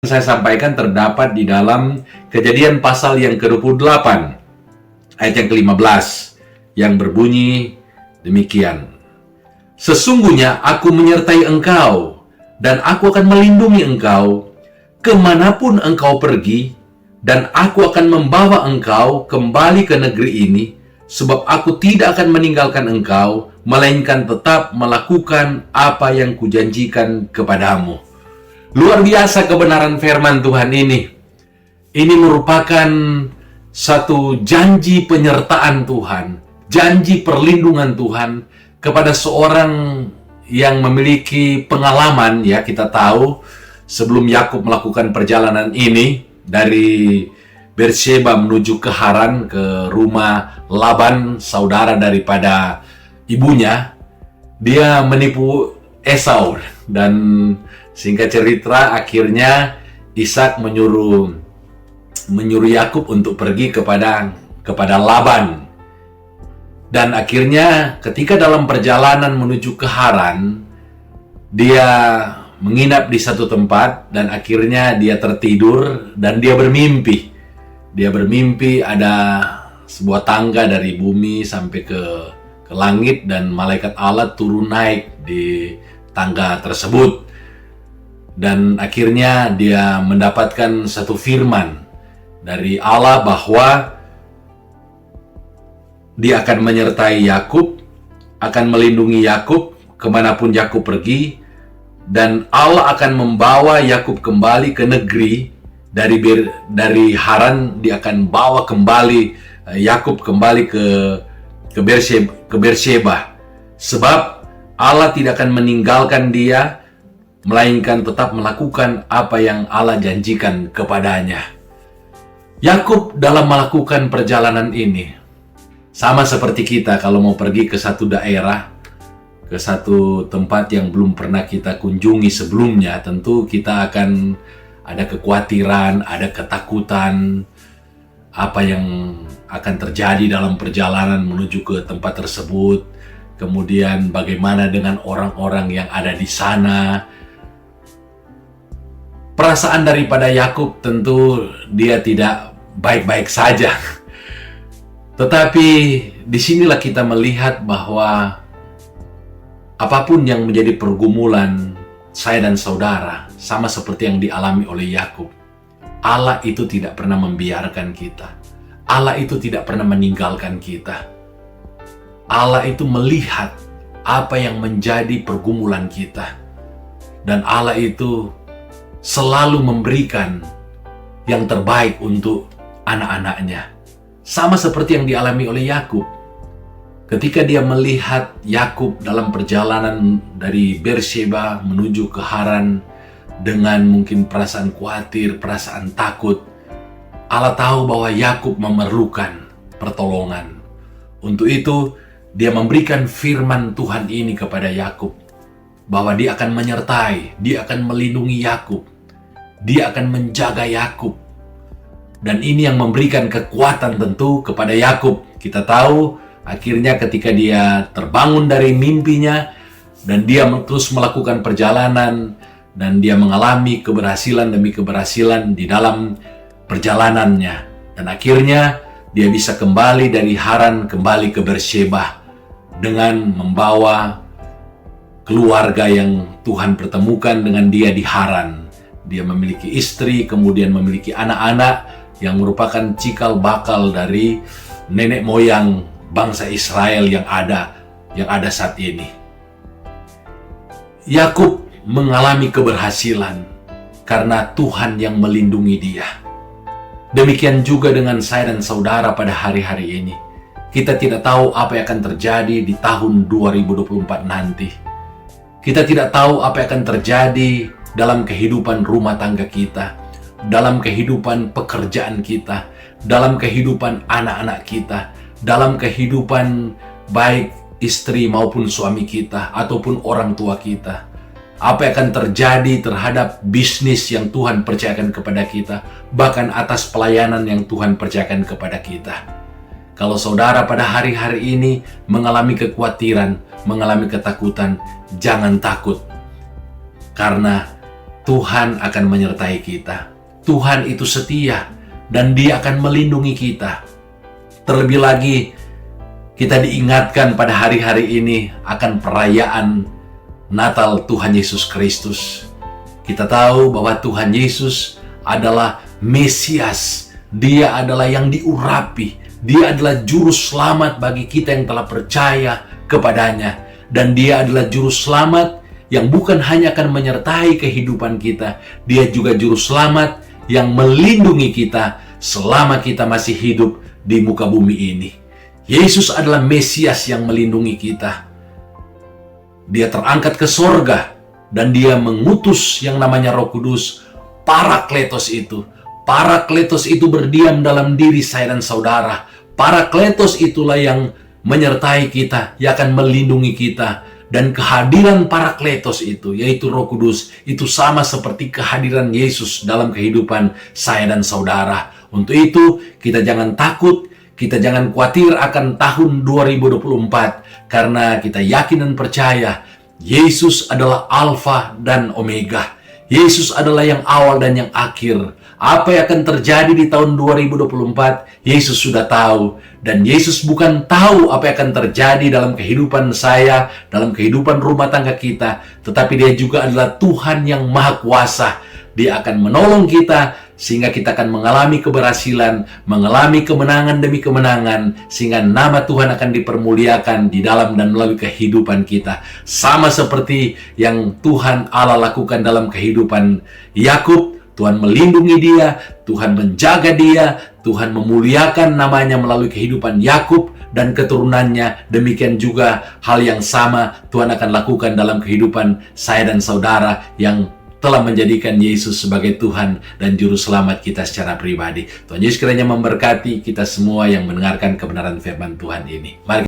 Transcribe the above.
Saya sampaikan terdapat di dalam Kejadian pasal yang ke-28 ayat yang ke-15 yang berbunyi demikian. Sesungguhnya aku menyertai engkau dan aku akan melindungi engkau kemanapun engkau pergi, dan aku akan membawa engkau kembali ke negeri ini, sebab aku tidak akan meninggalkan engkau, melainkan tetap melakukan apa yang kujanjikan kepadamu. Luar biasa kebenaran firman Tuhan ini. Ini merupakan satu janji penyertaan Tuhan, janji perlindungan Tuhan kepada seorang yang memiliki pengalaman. Ya, kita tahu sebelum Yakub melakukan perjalanan ini dari Beersheba menuju ke Haran, ke rumah Laban, saudara daripada ibunya, dia menipu Esau. Dan singkat cerita, akhirnya Ishak menyuruh Yakub untuk pergi kepada Laban. Dan akhirnya ketika dalam perjalanan menuju ke Haran, dia menginap di satu tempat dan akhirnya dia tertidur dan dia bermimpi. Dia bermimpi ada sebuah tangga dari bumi sampai ke langit, dan malaikat Allah turun naik di tangga tersebut. Dan akhirnya dia mendapatkan satu firman dari Allah bahwa dia akan menyertai Yakub, akan melindungi Yakub kemanapun Yakub pergi, dan Allah akan membawa Yakub kembali ke negeri dari Haran. Dia akan bawa kembali Yakub kembali ke Beersheba, sebab Allah tidak akan meninggalkan dia, melainkan tetap melakukan apa yang Allah janjikan kepadanya. Yakub dalam melakukan perjalanan ini sama seperti kita kalau mau pergi ke satu daerah, ke satu tempat yang belum pernah kita kunjungi sebelumnya. Tentu kita akan ada kekhawatiran, ada ketakutan apa yang akan terjadi dalam perjalanan menuju ke tempat tersebut. Kemudian bagaimana dengan orang-orang yang ada di sana. Perasaan daripada Yakub tentu dia tidak baik-baik saja. Tetapi disinilah kita melihat bahwa apapun yang menjadi pergumulan saya dan saudara, sama seperti yang dialami oleh Yakub, Allah itu tidak pernah membiarkan kita. Allah itu tidak pernah meninggalkan kita. Allah itu melihat apa yang menjadi pergumulan kita. Dan Allah itu selalu memberikan yang terbaik untuk anak-anaknya. Sama seperti yang dialami oleh Yakub. Ketika dia melihat Yakub dalam perjalanan dari Beersheba menuju ke Haran dengan mungkin perasaan khawatir, perasaan takut, Allah tahu bahwa Yakub memerlukan pertolongan. Untuk itu, dia memberikan firman Tuhan ini kepada Yakub, bahwa dia akan menyertai, dia akan melindungi Yakub, dia akan menjaga Yakub. Dan ini yang memberikan kekuatan tentu kepada Yakub. Kita tahu akhirnya ketika dia terbangun dari mimpinya dan dia terus melakukan perjalanan, dan dia mengalami keberhasilan demi keberhasilan di dalam perjalanannya. Dan akhirnya dia bisa kembali dari Haran kembali ke Beersheba dengan membawa keluarga yang Tuhan pertemukan dengan dia di Haran. Dia memiliki istri, kemudian memiliki anak-anak yang merupakan cikal bakal dari nenek moyang bangsa Israel yang ada saat ini. Yakub mengalami keberhasilan karena Tuhan yang melindungi dia. Demikian juga dengan saya dan saudara pada hari-hari ini. Kita tidak tahu apa yang akan terjadi di tahun 2024 nanti. Kita tidak tahu apa yang akan terjadi dalam kehidupan rumah tangga kita, dalam kehidupan pekerjaan kita, dalam kehidupan anak-anak kita, dalam kehidupan baik istri maupun suami kita, ataupun orang tua kita. Apa yang akan terjadi terhadap bisnis yang Tuhan percayakan kepada kita, bahkan atas pelayanan yang Tuhan percayakan kepada kita. Kalau saudara pada hari-hari ini mengalami kekhawatiran, mengalami ketakutan, jangan takut. Karena Tuhan akan menyertai kita. Tuhan itu setia dan Dia akan melindungi kita. Terlebih lagi, kita diingatkan pada hari-hari ini akan perayaan Natal Tuhan Yesus Kristus. Kita tahu bahwa Tuhan Yesus adalah Mesias. Dia adalah yang diurapi. Dia adalah juru selamat bagi kita yang telah percaya kepadanya. Dan Dia adalah juru selamat yang bukan hanya akan menyertai kehidupan kita. Dia juga juru selamat yang melindungi kita selama kita masih hidup di muka bumi ini. Yesus adalah Mesias yang melindungi kita. Dia terangkat ke sorga dan Dia mengutus yang namanya Roh Kudus, Parakletos itu. Parakletos itu berdiam dalam diri saya dan saudara. Parakletos itulah yang menyertai kita, yang akan melindungi kita. Dan kehadiran Parakletos itu, yaitu Roh Kudus, itu sama seperti kehadiran Yesus dalam kehidupan saya dan saudara. Untuk itu, kita jangan takut, kita jangan khawatir akan tahun 2024, karena kita yakin dan percaya, Yesus adalah Alfa dan Omega. Yesus adalah yang awal dan yang akhir. Apa yang akan terjadi di tahun 2024, Yesus sudah tahu. Dan Yesus bukan tahu apa yang akan terjadi dalam kehidupan saya, dalam kehidupan rumah tangga kita. Tetapi Dia juga adalah Tuhan yang Maha Kuasa. Dia akan menolong kita, sehingga kita akan mengalami keberhasilan, mengalami kemenangan demi kemenangan, sehingga nama Tuhan akan dipermuliakan di dalam dan melalui kehidupan kita. Sama seperti yang Tuhan Allah lakukan dalam kehidupan Yakub. Tuhan melindungi dia, Tuhan menjaga dia, Tuhan memuliakan namanya melalui kehidupan Yakub dan keturunannya. Demikian juga hal yang sama Tuhan akan lakukan dalam kehidupan saya dan saudara yang telah menjadikan Yesus sebagai Tuhan dan Juru Selamat kita secara pribadi. Tuhan Yesus kiranya memberkati kita semua yang mendengarkan kebenaran firman Tuhan ini. Mari